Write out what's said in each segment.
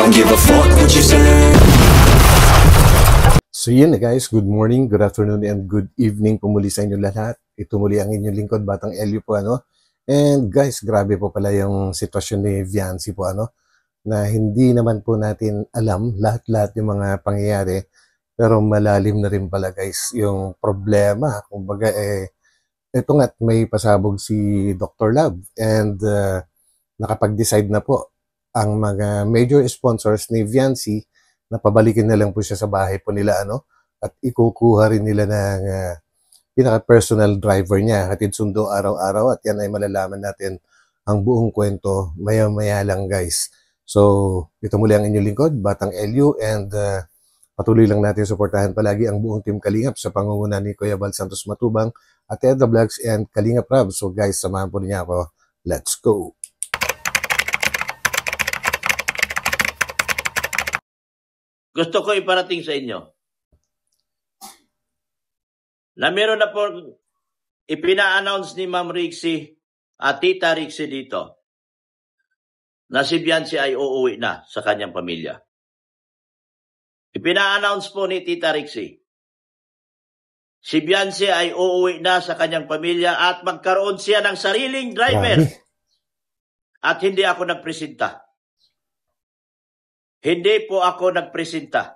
don't give a fuck what you say. So yun na guys, good morning, good afternoon, and good evening po muli sa inyo lahat. Ito muli ang inyong lingkod, Batang Elio po And guys, grabe po pala yung sitwasyon ni Viancy po na hindi naman po natin alam lahat-lahat yung mga pangyayari. Pero malalim na rin pala guys yung problema. Kumbaga ito nga't may pasabog si Dr. Love and nakapag-decide na po ang mga major sponsors ni Viancy na pabalikin na lang po siya sa bahay po nila at ikukuha rin nila ng pinaka-personal driver niya, hatid sundo araw-araw, at yan ay malalaman natin ang buong kwento maya-maya lang guys. So ito muli ang inyong lingkod, Batang Elio, and patuloy lang natin suportahan palagi ang buong Team Kalingap sa pangunguna ni Kuya Bal Santos Matubang at Edda Vlogs and Kalingap Rab. So guys, samahan po niya ako. Let's go! Gusto ko iparating sa inyo na meron na po ipina-announce ni Ma'am Rixie at Tita Rixie dito na si Viancy ay uuwi na sa kanyang pamilya. Ipina-announce po ni Tita Rixie, si Viancy ay uuwi na sa kanyang pamilya at magkaroon siya ng sariling driver. At hindi ako nagpresenta. Hindi po ako nagpresenta.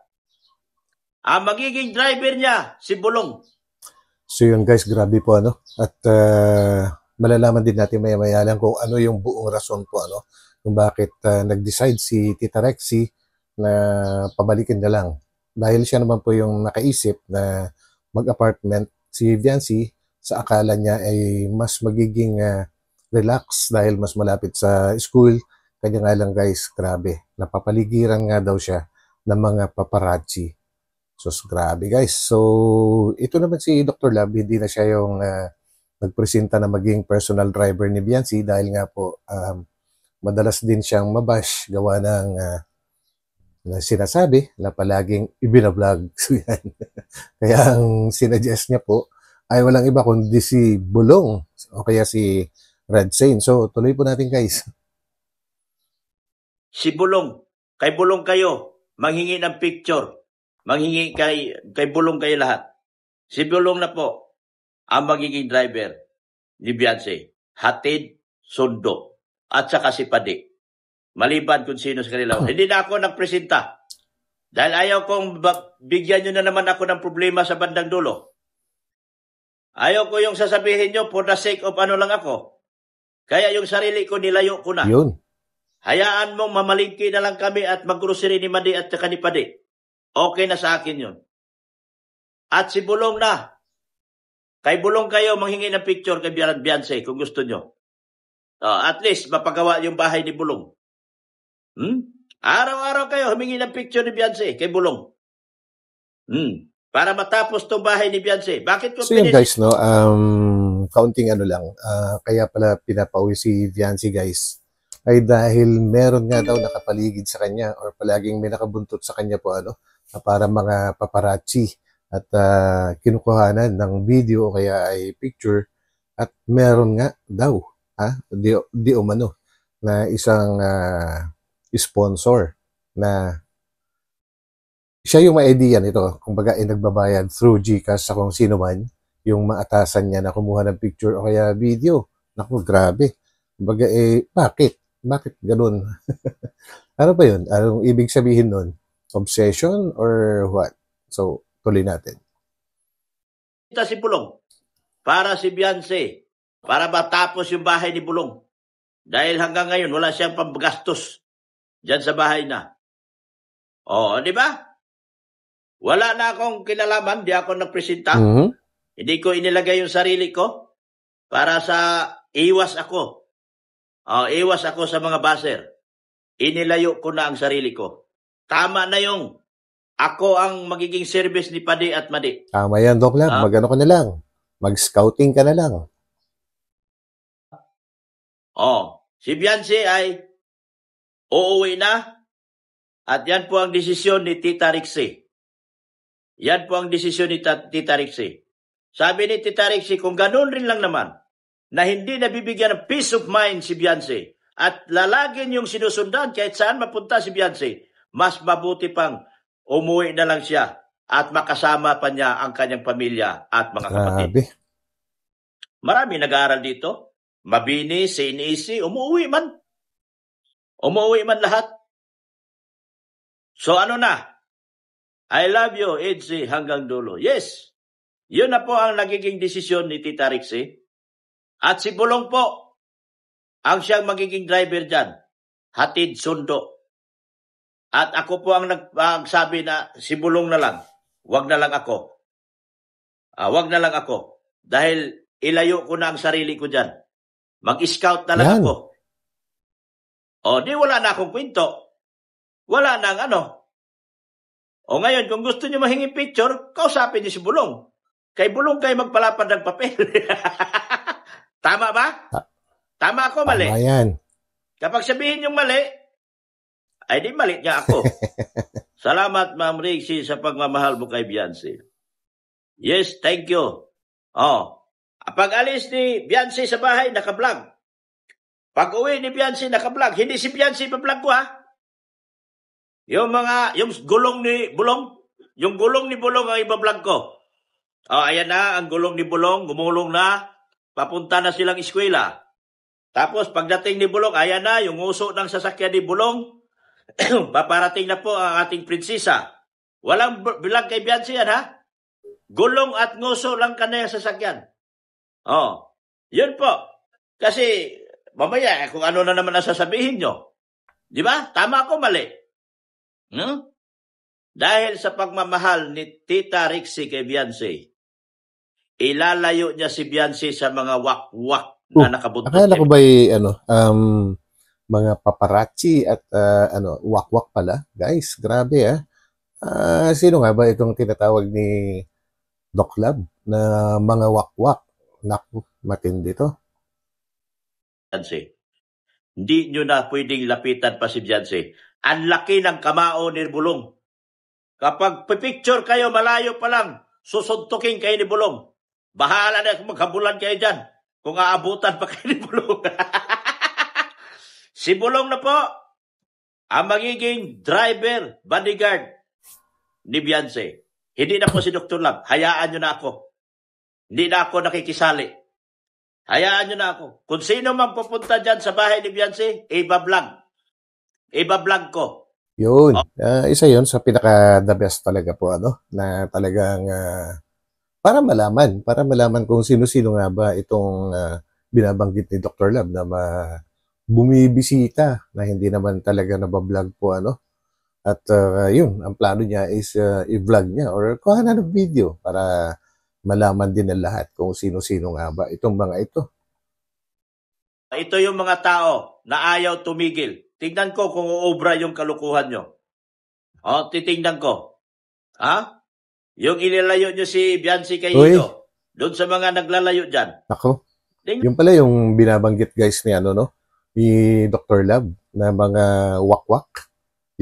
Ang magiging driver niya, si Bulong. So yun guys, grabe po At malalaman din natin maya-maya lang kung ano yung buong rason po kung bakit nag-decide si Tita Rexy na pabalikin na lang. Dahil siya naman po yung nakaisip na mag-apartment si Viancy, sa akala niya ay mas magiging relax dahil mas malapit sa school. Kanya nga lang guys, grabe. Napapaligiran nga daw siya ng mga paparazzi. So, grabe guys. So, ito naman si Dr. Love, hindi na siya yung nagpresenta na maging personal driver ni Viancy dahil nga po madalas din siyang mabash gawa ng na sinasabi na palaging ibinablog. So, yan. Kaya ang sinuggest niya po ay walang iba kundi si Bulong o kaya si Red Saint. So, tuloy po natin guys. Si Bulong, kay Bulong kayo, manghingi ng picture. Manghingi kay Bulong kayo lahat. Si Bulong na po ang magiging driver ni Viancy. Hatid, sundo, at saka si Padi. Maliban kung sino sa kanila. Hindi na ako nagpresenta. Dahil ayaw kong bigyan nyo na naman ako ng problema sa bandang dulo. Ayaw ko yung sasabihin nyo for the sake of lang ako. Kaya yung sarili ko nilayo ko na. Yun. Hayaan mong mamalingki na lang kami at mag-grocery ni Madi at saka ni Padi. Okay na sa akin yun. At si Bulong na. Kay Bulong kayo manghingi ng picture kay Viancy kung gusto nyo. At least mapagawa yung bahay ni Bulong. Araw-araw kayo humingi ng picture ni Viancy kay Bulong. Para matapos tong bahay ni Viancy. Bakit ko so yun guys, counting lang. Kaya pala pinapauwi si Viancy guys ay dahil meron nga daw nakapaligid sa kanya or palaging may nakabuntot sa kanya po na para mga paparazzi at kinukuhanan ng video o kaya ay picture, at meron nga daw di umano na isang sponsor na siya yung may idea nito. Kumbaga ay nagbabayad through GCash sa kung sino man yung maatasan niya na kumuha ng picture o kaya video. Naku, grabe. Kumbaga bakit? Bakit ganun? Ano ba yun? Anong ibig sabihin nun? Obsession or what? So, tuloy natin. Ito si Bulong. Para si Viancy. Para matapos yung bahay ni Bulong. Dahil hanggang ngayon, wala siyang pambagastos dyan sa bahay na. Di ba? Wala na akong kinalaman. Di ako nagpresenta. Hindi ko inilagay yung sarili ko para sa iwas ako. Iwas ako sa mga baser. Inilayo ko na ang sarili ko. Tama na yung ako ang magiging service ni Padi at Madi. Tama yan, Doc Lab. Mag-ano ka na lang. Mag-scouting ka na lang. Si Viancy ay uuwi na at yan po ang desisyon ni Tita Rixie. Yan po ang desisyon ni Tita Rixie. Sabi ni Tita Rixie, kung ganun rin lang naman, na hindi nabibigyan ng peace of mind si Viancy at lalagin yung sinusundan kahit saan mapunta si Viancy, mas mabuti pang umuwi na lang siya at makasama pa niya ang kanyang pamilya at mga kapatid. Grabe. Marami nag-aaral dito. Mabini, St. Easy, umuwi man. Umuwi man lahat. So ano na? I love you, Edsi, hanggang dulo. Yes, yun na po ang nagiging desisyon ni Tita Rixie. At si Bulong po, ang siyang magiging driver dyan. Hatid sundo. At ako po ang nagsabi na si Bulong na lang. Wag na lang ako. Wag na lang ako. Dahil ilayo ko na ang sarili ko dyan. Mag-scout na lang Yan. ako. O, di wala na akong kwento. Wala nang ano. O ngayon, kung gusto niyo mahinging picture, kausapin niyo si Bulong. Kay Bulong kayo magpalapad ng papel. Tama ba? Tama ako, mali? Tama yan. Kapag sabihin yung mali, ay di mali niya ako. Salamat, Ma'am Rixie, sa pagmamahal mo kay Beyonce. Yes, thank you. Pag alis ni Beyonce sa bahay, naka-vlog. Pag uwi ni Beyonce, naka-vlog. Hindi si Beyonce pa-vlog ko, ha? Yung gulong ni Bulong, yung gulong ni Bulong ang iba-vlog ko. Ayan na, ang gulong ni Bulong, gumulong na, papunta na silang eskwela. Tapos, pagdating ni Bulong, ayan na, yung uso ng sasakyan ni Bulong, paparating na po ang ating prinsesa. Walang vlog kay Beyonce yan, ha? Gulong at nguso lang kanya sa sasakyan. Yun po. Kasi, mamaya, kung ano na naman ang sasabihin nyo. Di ba? Tama ako, mali. Dahil sa pagmamahal ni Tita Rixie kay Beyonce, ilalayo niya si Beyonce sa mga wak-wak na nakabuntot. Akala ko ba mga paparazzi at wak-wak pala? Guys, grabe sino nga ba itong tinatawag ni Doc Lab na mga wak-wak? Naku, matindi to. Beyonce. Hindi nyo na pwedeng lapitan pa si Beyonce. Ang laki ng kamao ni Bulong. Kapag pipicture kayo, malayo pa lang, susuntukin kayo ni Bulong. Bahala na kung maghabulan kayo dyan. Kung aabutan pa kayo ni Bulong. Si Bulong na po, ang magiging driver, bodyguard ni Beyonce. Hindi na po si Dr. Love. Hayaan nyo na ako. Hindi na ako nakikisali. Hayaan nyo na ako. Kung sino man pupunta dyan sa bahay ni Beyonce, iba-vlog. Iba-vlog ko. Yun. Isa yun sa pinaka-the best talaga po, na talagang para malaman kung sino-sino nga ba itong binabanggit ni Dr. Love na bumibisita na hindi naman talaga nabablog po, At yun, ang plano niya is i-vlog niya or kuhanan ng video para malaman din ng lahat kung sino-sino nga ba itong mga ito. Ito yung mga tao na ayaw tumigil. Tingnan ko kung uobra yung kalukuhan nyo. Titingnan ko. Yung ilalayo nyo si Beyonce kay Ido. Doon sa mga naglalayo dyan. Ako. Yung pala yung binabanggit guys ni ni Dr. Love na mga wakwak.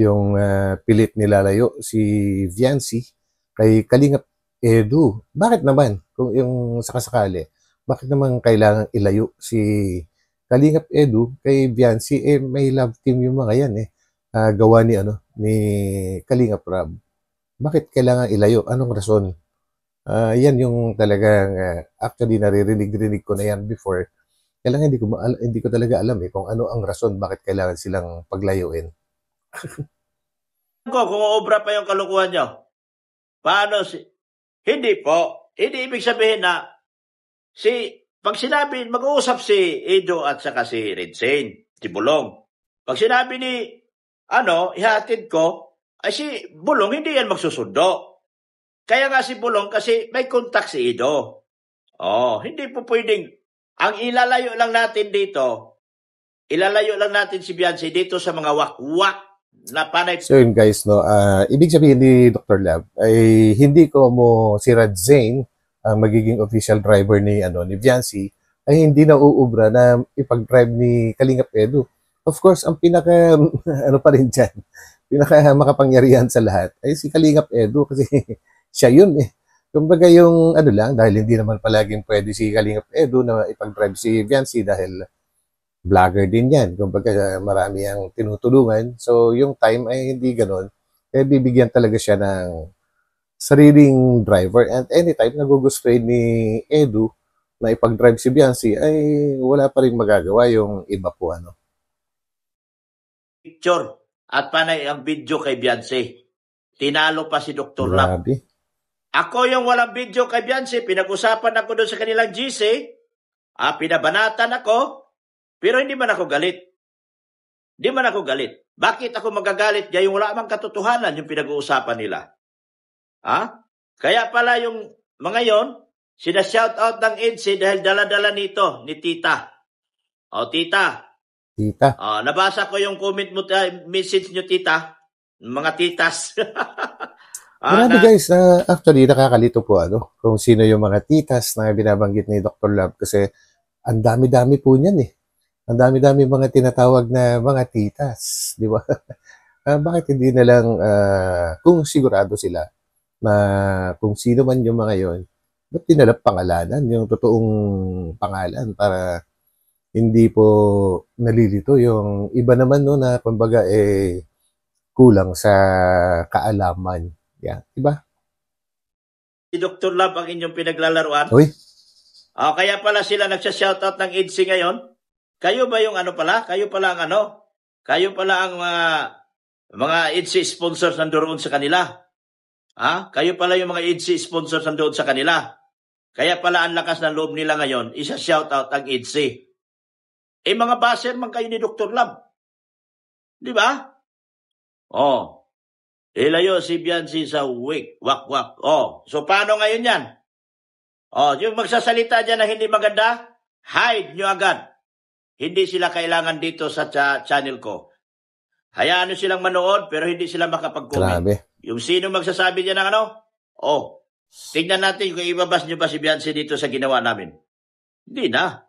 Yung pilit nilalayo si Beyonce kay Kalingap Edu. Bakit naman? Kung yung sakasakali, bakit naman kailangan ilayo si Kalingap Edu kay Beyonce? May love team yung mga yan gawa ni ni Kalingap Rab. Bakit kailangan ilayo? Anong rason? Yan yung talagang actually naririnig ko na yan before. Kailangan hindi ko talaga alam kung ano ang rason bakit kailangan silang paglayuin. Kung obra pa yung kalukuhan nyo. Paano Hindi po. Hindi ibig sabihin na pag sinabi, mag-uusap si Edo at saka si Redsane, si Bulong. Pag sinabi ni, ihatid ko, ay si Bulong, hindi yan magsusundo. Kaya nga si Bulong kasi may contact si Edo. Hindi po pwedeng, ang ilalayo lang natin si Beyonce dito sa mga wak-wak na panay. So yun guys, ibig sabihin ni Dr. Love ay hindi ko si Redsane ang magiging official driver ni Beyonce ay hindi na uubra na ipag-drive ni Kalingap Edu. Of course, ang pinaka pa rin dyan, pinaka makapangyarihan sa lahat ay si Kalingap Edu kasi siya yun Kumbaga yung lang, dahil hindi naman palaging pwede si Kalingap Edu na ipag-drive si Beyonce dahil vlogger din yan. Kumbaga, marami ang tinutulungan. So, yung time ay hindi ganun. Kaya bibigyan talaga siya ng sariling driver. And anytime nagugustuhin ni Edu na ipag-drive si Biancy, ay wala pa rin magagawa yung iba po. Picture at panay ang video kay Beyonce. Tinalo pa si Dr. Love. Grabe. Ako yung walang video kay Beyonce, pinag-usapan ako doon sa kanilang GC, pinabanatan ako, pero hindi man ako galit. Hindi man ako galit. Bakit ako magagalit? Gayong wala mang katotohanan yung pinag-uusapan nila. Kaya pala yung mga yon, sina-shoutout ng EDSI dahil dala-dala nito ni Tita. Tita. Tita. Nabasa ko yung comment mo, message nyo, Tita. Mga titas. Marami guys, actually nakakalito po kung sino yung mga titas na binabanggit ni Dr. Love kasi ang dami-dami po niyan eh. Ang dami-dami mga tinatawag na mga titas, di ba? Bakit hindi na lang kung sigurado sila na kung sino man yung mga yon, ba't dinala pangalanan, yung totoong pangalan para hindi po nalilito yung iba naman no na kumbaga kulang sa kaalaman. Yan, diba? Si Dr. Love ang inyong pinaglalaruan. Uy. Kaya pala sila nagsa-shoutout ng EDSI ngayon. Kayo ba yung pala? Kayo pala ang Kayo pala ang mga EDSI sponsors nandoon sa kanila. Kayo pala yung mga EDSI sponsors nandoon sa kanila. Kaya pala ang lakas ng loob nila ngayon, isa-shoutout ang EDSI. Mga baser man kayo ni Dr. Love. Di ba? Ilayo si Beyonce sa wak-wak. So paano ngayon yan? Yung magsasalita dyan na hindi maganda, hide nyo agad. Hindi sila kailangan dito sa channel ko. Hayaan nyo silang manood pero hindi sila makapag-comment. Grabe. Yung sino magsasabi dyan ng tingnan natin kung ibabas nyo ba si Beyonce dito sa ginawa namin. Hindi na.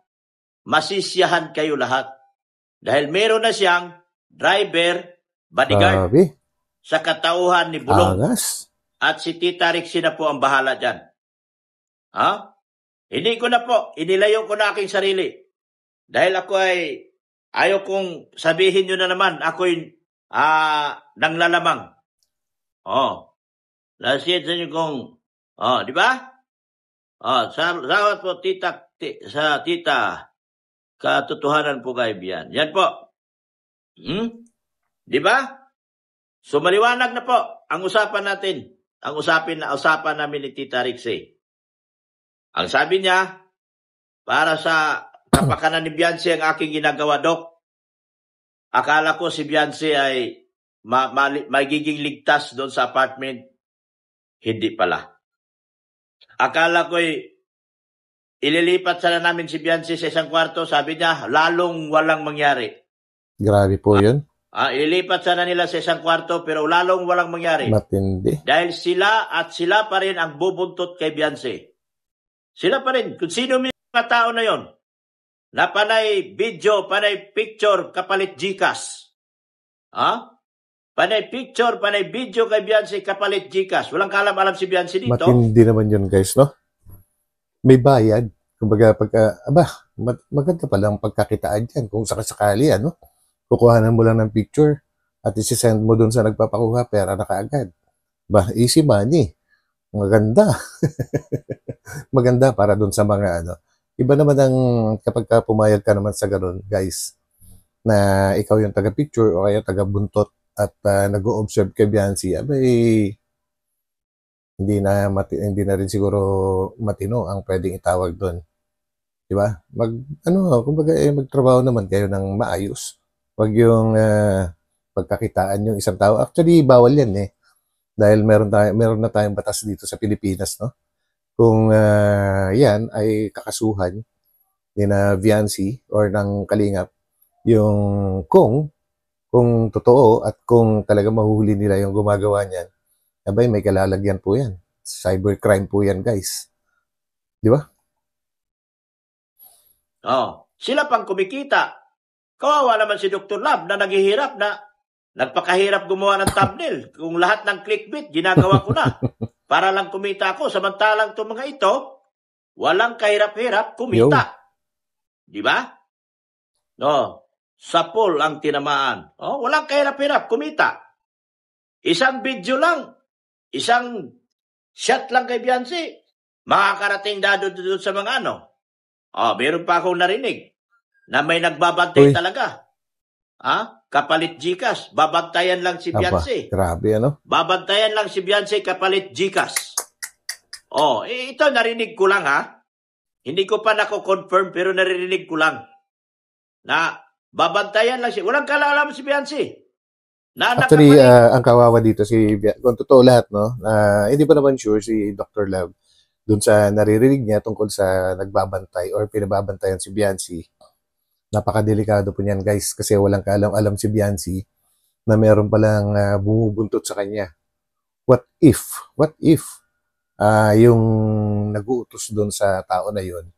Masisiyahan kayo lahat. Dahil meron na siyang driver, bodyguard. Grabe. Sa katauhan ni Bulong. Angas. At si Tita Rixie na po ang bahala dyan. Hindi ko na po, inilayo ko na aking sarili. Dahil ako ay, ayaw kong sabihin nyo na naman, ako'y nanglalamang. Nasiyan sa inyo kung, di ba? Sawat po, sa Tita, katotohanan po kayo yan. Yan po. Di ba? So maliwanag na po ang usapan natin. Ang usapan namin ni Tita Rixie. Ang sabi niya, para sa kapakanan ni Beyonce ang aking ginagawa, Dok. Akala ko si Beyonce ay magiging ligtas doon sa apartment. Hindi pala. Akala ko ililipat sana namin si Beyonce sa isang kwarto. Sabi niya, lalong walang mangyari. Grabe po yun. Ilipat sana nila sa isang kwarto pero lalong walang mangyari. Matindi. Dahil sila pa rin ang bubuntot kay Beyonce. Sila pa rin. Kung sino mga tao na yon na panay video, panay picture, kapalit Gcash. Panay picture, panay video kay Beyonce, kapalit Gcash. Walang kalam-alam si Beyonce dito. Matindi naman yun guys, no? May bayad. Kumbaga, maganda palang pagkakitaan dyan. Kung sakasakali, kukuhanan mo lang ng picture at isi-send mo dun sa nagpapakuha, pera na kaagad. Easy money. Maganda. Maganda para dun sa mga Iba naman ang kapag pumayag ka naman sa ganun, guys, na ikaw yung taga-picture o kaya taga-buntot at nag-o-observe kay Beyonce, hindi na rin siguro matino ang pwedeng itawag doon. Di ba? Kumbaga magtrabaho naman kayo ng maayos. Wag yung pagkakitaan yung isang tao. Actually, bawal yan Dahil meron na tayong batas dito sa Pilipinas, no? Kung yan ay kakasuhan ni na Beyonce or ng Kalingap, yung kung totoo at kung talaga mahuhuli nila yung gumagawa niyan, may kalalagyan po yan. Cybercrime po yan, guys. Di ba? Sila pang kumikita. Kawawa naman si Dr. Love na naghihirap na nagpakahirap gumawa ng thumbnail. Kung lahat ng clickbait, ginagawa ko na. Para lang kumita ako. Samantalang itong mga ito, walang kahirap-hirap kumita. Di ba? No, sa pool ang tinamaan. Walang kahirap-hirap, kumita. Isang video lang, isang shot lang kay Beyonce, makakarating na doon sa mga ano. Meron pa akong narinig na may nagbabantay Uy, talaga. Kapalit Gcash, babantayan lang si aba, Beyonce. grabe ano. Babantayan lang si Beyonce kapalit Gcash. Ito narinig ko lang Hindi ko pa nako-confirm pero narinig ko lang na babantayan lang siya. Walang kalalam si Beyonce. Na Actually, nakapalit. ang kawawa dito kung totoo lahat, no, hindi pa naman sure si Dr. Love dun sa naririnig niya tungkol sa nagbabantay or pinababantayan si Biancy. Napakadelikado po niyan, guys, kasi walang kaalam-alam si Biancy na meron palang bumubuntot sa kanya. What if yung nag-uutos doon sa tao na yon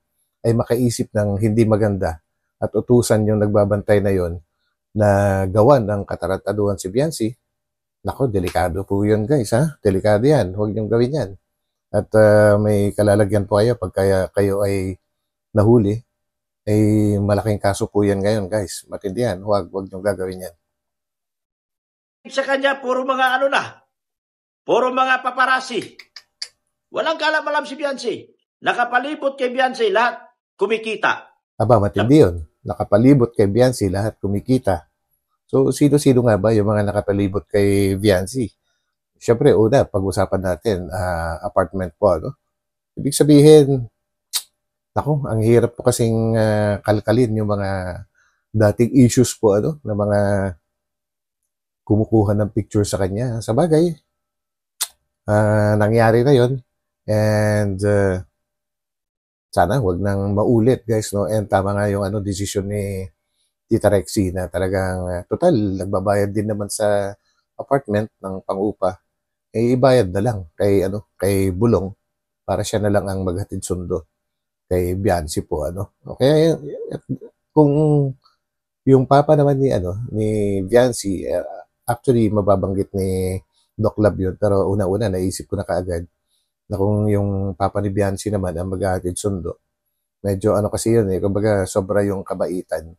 ay makaisip ng hindi maganda at utusan yung nagbabantay na yon na gawan ng katarantaduhan si Biancy? Nako, delikado po yun, guys, ha? Delikado yan. Huwag niyong gawin yan. At may kalalagyan po kayo pag kayo ay nahuli. Ay malaking kaso po yan ngayon, guys. Matindi yan. Huwag niyong gagawin yan. Sa kanya, puro mga puro mga paparasi. Walang kaalam-alam si Beyonce. Nakapalibot kay Beyonce, lahat kumikita. Aba, matindi yun. Nakapalibot kay Biancy, lahat kumikita. So, sino-sino nga ba yung mga nakapalibot kay Biancy? Siyempre, una, pag-usapan natin, apartment po, ano? Ibig sabihin, ako, ang hirap po kasing kalkalin yung mga dating issues po, ano, na mga kumukuha ng picture sa kanya. Sa bagay, nangyari na yon. And sana wag nang maulit, guys, no? And tama nga yung decision ni Tita Rexy na talagang total nagbabayad din naman sa apartment ng pangupa. Ibayad na lang kay Bulong para siya na lang ang maghatid sundo kay Biancy po, ano. Okay, kung yung papa naman ni Biancy, actually mababanggit ni Doc Lab yun, pero una-una naisip ko na kaagad na kung yung papa ni Biancy naman ang maghahatid sundo, medyo kasi yun kumbaga sobra yung kabaitan.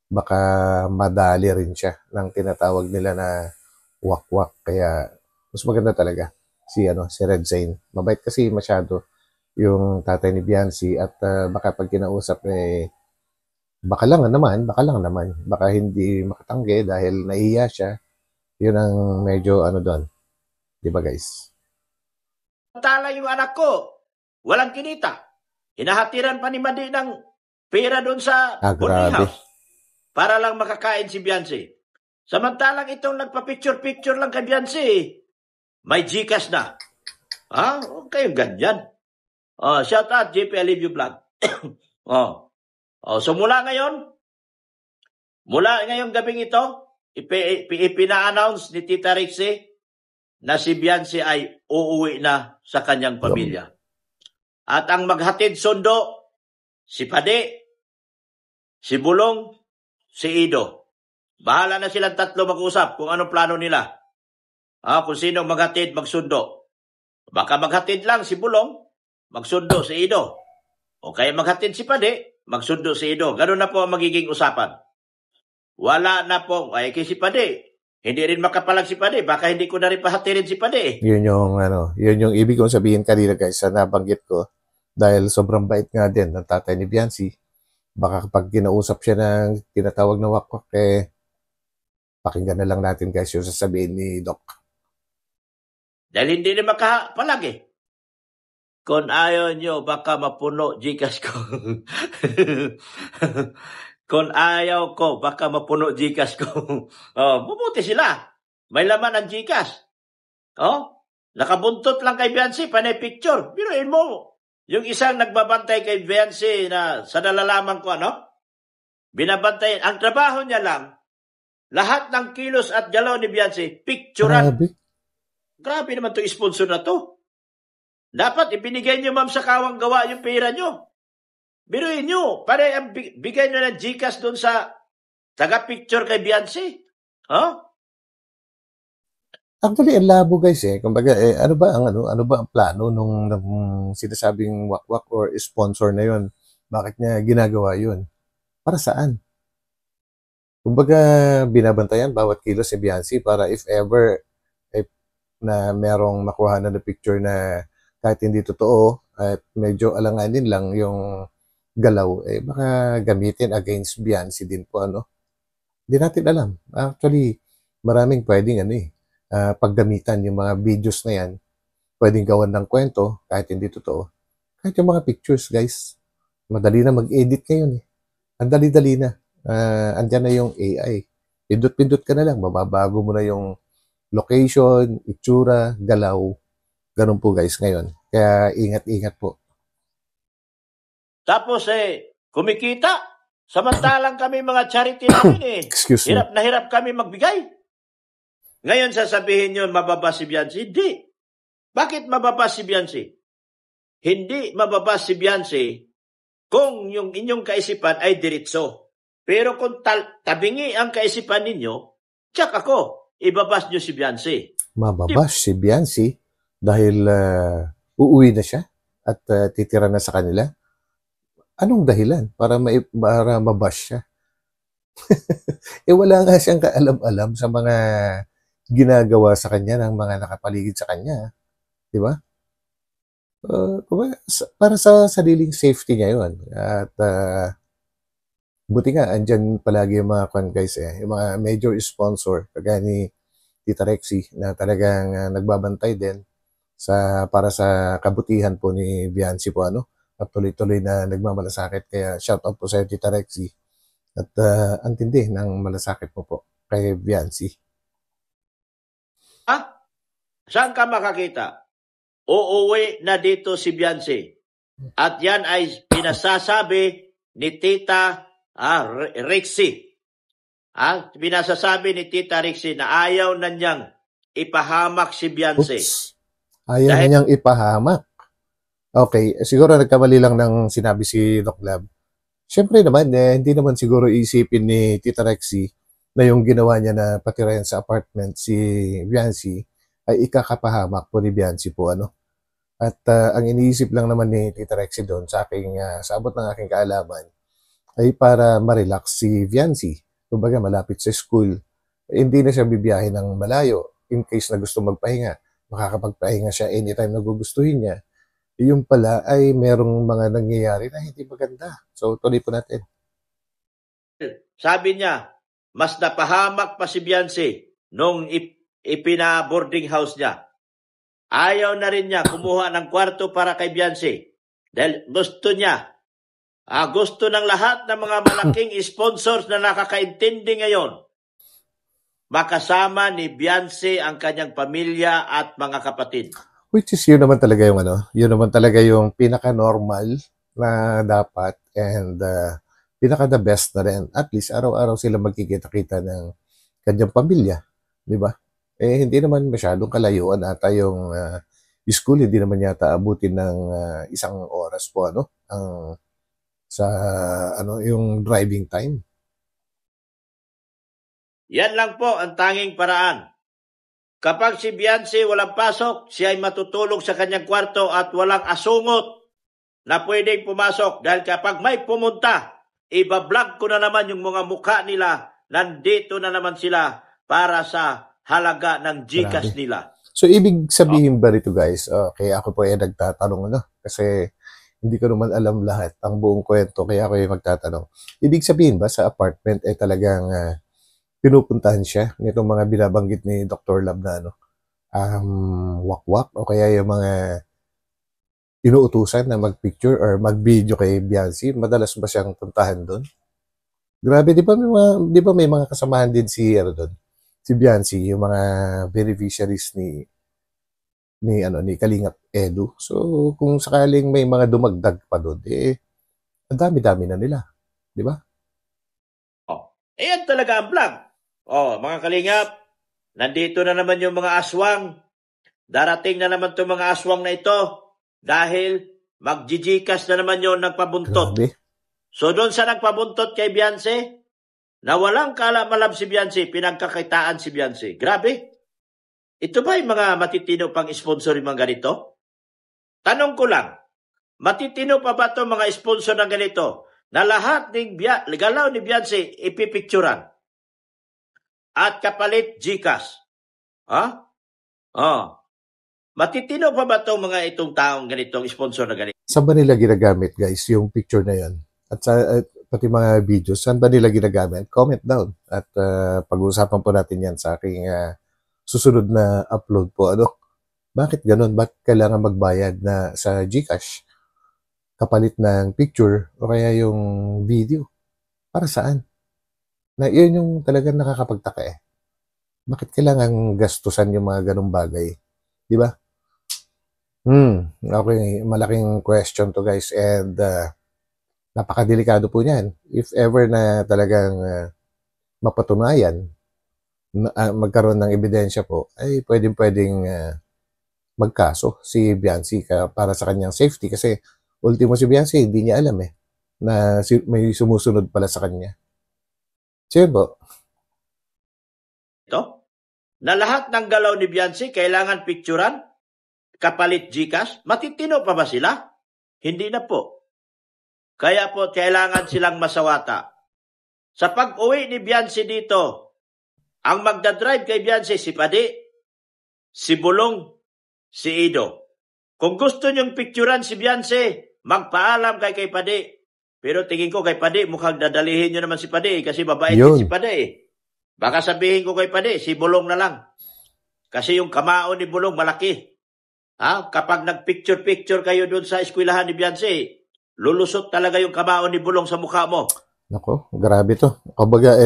Baka madali rin siya ng tinatawag nila na wakwak. Kaya mas maganda talaga si Red Zane. Mabait kasi masyado yung tatay ni Biancy at baka pag kinausap baka lang naman, baka hindi makatanggi dahil nahiya siya. Yun ang medyo doon. Di ba, guys? Tala yung anak ko, walang kinita. Hinahatiran pa ni Madi ng pera doon sa boarding Grabe. house para lang makakain si Beyonce. Samantalang itong nagpa-picture-picture lang kay Beyonce, may Gcash na. Okay, ganyan. Shout out, JP Alivio Vlog. So mula ngayong gabing ito, ipina-announce ni Tita Rixie na si Beyonce ay uuwi na sa kanyang pamilya. At ang maghatid sundo, si Pade, si Bulong, si Ido. Bahala na silang tatlo mag-usap kung anong plano nila. Kung sino maghatid, magsundo. Baka maghatid lang si Bulong, magsundo si Ido. O kaya maghatid si Pade, magsundo si Ido. Ganun na po ang magiging usapan. Wala na po, kay si Pade. Hindi rin makapalag si Pade. Baka hindi ko na rin pahatirin si Pade. Yun yung ibig kong sabihin kanina, guys, sa nabanggit ko. Dahil sobrang bait nga din ng tatay ni Biancy. Baka kapag kinausap siya ng tinatawag na wakwak, pakinggan na lang natin, guys, yung sasabihin ni Doc. Dahil hindi rin makapalag Kung ayaw nyo, baka mapuno Gcash ko. Kung ayaw ko, baka mapuno Gcash ko. Mabuti sila. May laman ang Gcash. Nakabuntot lang kay Beyonce, panay picture. Biruin mo, yung isang nagbabantay kay Beyonce na sa nalalaman ko, binabantayan. Ang trabaho niya lang, lahat ng kilos at galaw ni Beyonce, picturean. Grabe naman to sponsor na to. Dapat ibinigay nyo, ma'am, sa kawang gawa yung pera nyo. Biruin nyo. Para bigay nyo ng Gcash doon sa taga-picture kay Beyonce. Actually, ang labo, guys, kumbaga, ano ba ang plano nung sinasabing wakwak or sponsor na yon? Bakit niya ginagawa yun? Para saan? Kumbaga, binabantayan bawat kilos si Biancy para if ever na merong makuha na picture na kahit hindi totoo at medyo alanganin lang yung galaw, baka gamitin against Biancy din po, ano? Hindi natin alam. Actually, maraming pwedeng paggamitan yung mga videos na yan. Pwedeng gawan ng kwento kahit hindi totoo. Kahit yung mga pictures, guys. Madali na mag-edit ngayon eh. Ang dali-dali na. Andyan na yung AI. Pindot-pindot ka na lang. Mababago mo na yung location, itsura, galaw. Ganun po guys ngayon. Kaya ingat-ingat po. Tapos kumikita. Samantalang kami mga charity namin Excuse me. hirap na hirap kami magbigay. Ngayon sasabihin nyo, mababa si Biancy? Hindi. Bakit mababa si Biancy? Hindi mababa si Biancy kung yung inyong kaisipan ay diretso. Pero kung tabingi ang kaisipan ninyo, tsak ako, ibabas nyo si Biancy. Mababash si Biancy dahil uuwi na siya at titira na sa kanila. Anong dahilan para mabash siya? Wala nga siyang kaalam-alam sa mga ginagawa sa kanya ng mga nakapaligid sa kanya. Di ba? Para sa sariling safety niya yun. At buti nga, andyan palagi yung mga guys yung mga major sponsor, kagaya ni Tita Rexy, na talagang nagbabantay din para sa kabutihan po ni Biancy po, ano? At tuloy-tuloy na nagmamalasakit. Kaya shout out po sa Tita Rexy. At antindi ng malasakit mo po kay Biancy. Saan ka makakita? Uuwi na dito si Biancy. At yan ay pinasasabi ni Tita Rexy. Pinasasabi ni Tita Rexy na ayaw na niyang ipahamak si Biancy. Oops. Ayaw na niyang ipahamak. Okay, siguro nagkamali lang ng sinabi si Doc Lab. Siyempre naman, hindi naman siguro isipin ni Tita Rexy na yung ginawa niya na patirayan sa apartment si Biancy ay ikakapahamak po ni Biancy po, ano? At ang iniisip lang naman ni Tita Rexy doon sa abot ng aking kaalaman ay para ma-relax si Biancy. Kumbaga malapit sa school. Hindi na siya bibiyahe ng malayo. In case na gusto magpahinga, makakapagpahinga siya anytime na gugustuhin niya. Yung pala ay merong mga nangyayari na hindi maganda. So, tuloy po natin. Sabi niya, mas napahamak pa si Biancy nung ipina-boarding house niya. Ayaw na rin niya kumuha ng kwarto para kay Biancy. Dahil gusto niya, gusto ng lahat ng mga malaking sponsors na nakakaintindi ngayon, makasama ni Biancy ang kanyang pamilya at mga kapatid. Which is yun naman talaga yun naman talaga yung pinaka-normal na dapat and pinaka-the best na rin. At least araw-araw sila magkikita-kita ng kanyang pamilya. Di ba? Hindi naman masyadong kalayuan ata yung school. Hindi naman yata abutin ng 1 oras po, yung driving time. Yan lang po ang tanging paraan. Kapag si Biancy walang pasok, siya ay matutulog sa kanyang kwarto at walang asungot na pwedeng pumasok. Dahil kapag may pumunta, ibablog ko na naman yung mga mukha nila. Nandito na naman sila para sa halaga ng GCash nila. So, ibig sabihin ba rito guys, kaya ako po nagtatanong, kasi hindi ko naman alam lahat, ang buong kwento, kaya ako magtatanong. Ibig sabihin ba sa apartment talagang pinupuntahan siya nitong mga binabanggit ni Dr. Lab na wakwak o kaya yung mga inuutusan na mag-picture or mag-video kay Biancy? Madalas ba siyang puntahan doon? Grabe, di ba may mga kasamahan din si Biancy, yung mga beneficiaries ni Kalingap Edu. So, kung sakaling may mga dumagdag pa doon, ang dami-dami na nila. Di ba? Yan talaga ang vlog. Mga Kalingap, nandito na naman yung mga aswang. Darating na naman itong mga aswang na ito dahil magjijikas na naman yung nagpabuntot. Grabe. So doon sa nagpabuntot kay Biancy, na walang kaalam-alam si Biancy, pinagkakitaan si Biancy. Grabe. Ito ba yung mga matitino pang sponsor yung mga ganito? Tanong ko lang, matitino pa ba ito mga sponsor ng ganito na lahat ng galaw ni Biancy ipipicturan? at kapalit GCash. Ha? Oh. Matitino pa ba itong itong taong ganitong sponsor na ganito? Saan ba nila ginagamit, guys, yung picture na yan? At pati mga videos, saan ba nila ginagamit? Comment down. At pag-uusapan po natin yan sa aking susunod na upload po. Ano? Bakit ganun? Bakit kailangan magbayad na sa GCash? Kapalit ng picture o kaya yung video? Para saan? Na yun yung talagang nakakapagtaka eh. Bakit kailangan gastusan yung mga ganung bagay? Di ba? Okay, malaking question to guys, and napakadelikado po niyan. If ever na talagang mapatunayan, magkaroon ng ebidensya po, ay pwedeng magkaso si Biancy para sa kanyang safety, kasi ultimo si Biancy hindi niya alam na may sumusunod pala sa kanya. Sure po. Ito? Na lahat ng galaw ni Biancy kailangan picturean? Kapalit GCash? Matitino pa ba sila? Hindi na po. Kaya po kailangan silang masawata. Sa pag-uwi ni Biancy dito, ang magdadrive kay Biancy si Padi, si Bulong, si Ido. Kung gusto niyong picturean si Biancy, magpaalam kay Padi. Pero tingin ko kay Padi, mukhang dadalihin niyo naman si Padi kasi mabait din si Padi. Baka sabihin ko kay Padi, si Bulong na lang. Kasi yung kamao ni Bulong malaki. Kapag nag-picture-picture kayo doon sa eskwelahan ni Biancy, lulusot talaga yung kamao ni Bulong sa mukha mo. Nako, grabe to. Kumbaga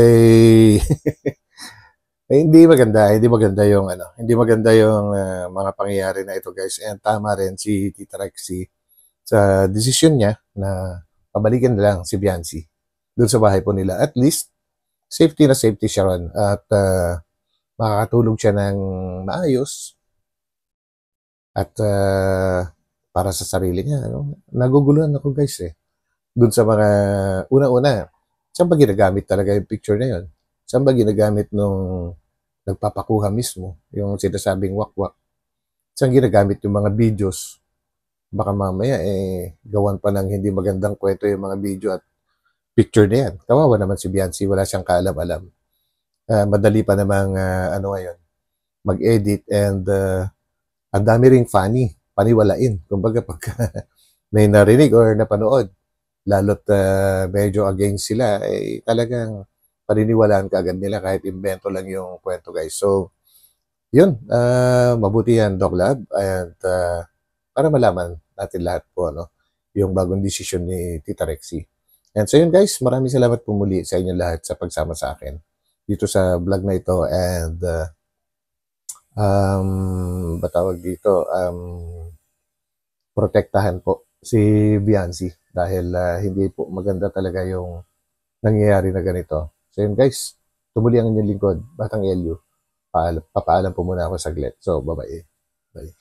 hindi maganda yung hindi maganda yung mga pangyayari na ito, guys. And tama rin si Tita Rexy sa desisyon niya na pabalikan na lang si Biancy doon sa bahay po nila. At least safety na safety siya ron, at makakatulog siya ng maayos at para sa sarili niya. Naguguluhan ako, guys, doon sa mga una-una. Saan ba ginagamit talaga yung picture na yun? Saan ba ginagamit nung nagpapakuha mismo, yung sinasabing wakwak? Saan ginagamit yung mga videos? Baka mamaya gawan pa ng hindi magandang kwento yung mga video at picture na yan. Kawawa naman si Biancy, wala siyang kaalam-alam. Madali pa namang ngayon mag-edit, and ang dami ring funny, paniwalain. Kumbaga pag may narinig or napanood, lalo't medyo against sila, talagang paniniwalaan ka agad nila kahit invento lang yung kwento, guys. So, yun, mabuti yan, Doc Lab, and para malaman natin lahat po yung bagong desisyon ni Tita Rexy. And so yun, guys, maraming salamat po muli sa inyo lahat sa pagsama sa akin dito sa vlog na ito, and batawag dito, protektahan po si Biancy dahil hindi po maganda talaga yung nangyayari na ganito. So yun, guys, tumuli ang inyong lingkod, Batang Elio. Papaalam po muna ako saglit. So, bye-bye. Bye.